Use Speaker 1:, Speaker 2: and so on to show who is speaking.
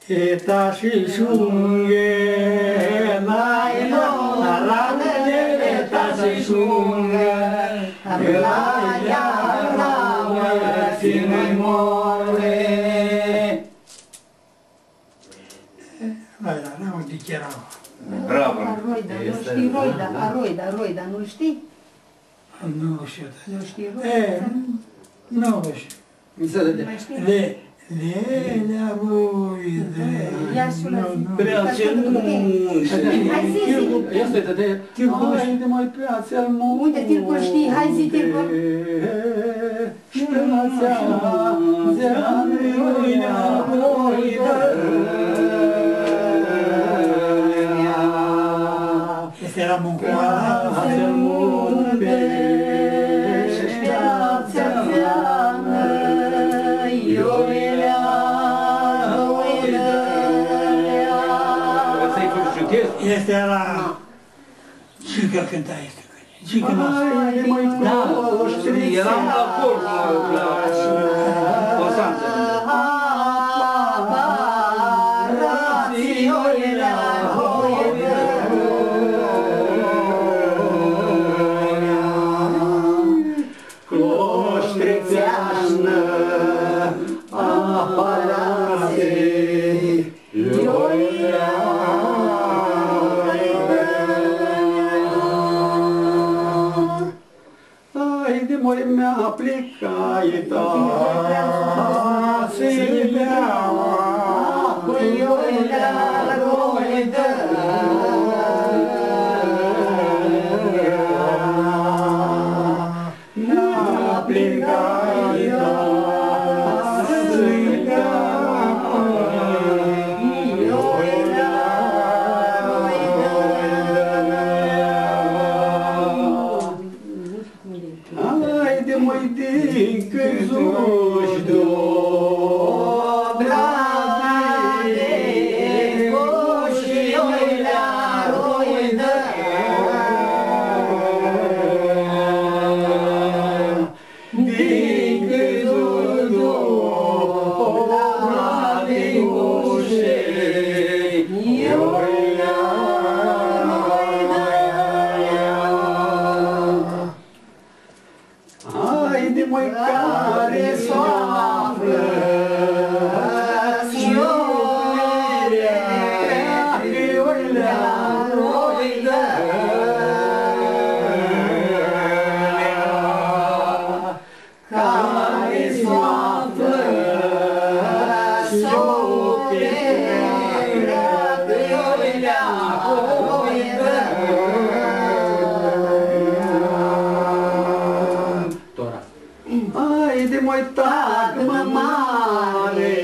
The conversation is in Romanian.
Speaker 1: Eta și șunghe, lai la ranele, eta și șunghe, la ia la ține moare. Ăla, n-am uite ce era.
Speaker 2: Bravo!
Speaker 3: Aroida, nu știi Roida, nu-l știi?
Speaker 1: Nu știu.
Speaker 3: Nu știi Roida?
Speaker 1: Nu știu. Lelea Roida.
Speaker 3: Ia sună.
Speaker 2: Prea cel munce!
Speaker 3: Hai zi, zi.
Speaker 2: Ia stai, tăte!
Speaker 1: Haide mai prea cel munce.
Speaker 3: Uite, Tircul știi, hai zi, Tircul.
Speaker 1: Este era Muncoara, cel munte, este la Gică cânta este. Gică noastră.
Speaker 2: Eram la corp, la Constanța.
Speaker 1: Cloștrețeană, apărase, de mori mea plecai ta, se leaua, puioilea roidă. Mea plecai ta, se leaua, puioilea roidă. Haide, măi, din căzuși dobrade, coșioilea roidă. Din căzuși dobrade, coșioilea roidă. Haide, măi, care soaflă și-oirea, că-i-oilea roidă. Care soaflă și-oirea, că-i-oilea roidă. Haide, măi, tac, mă mare,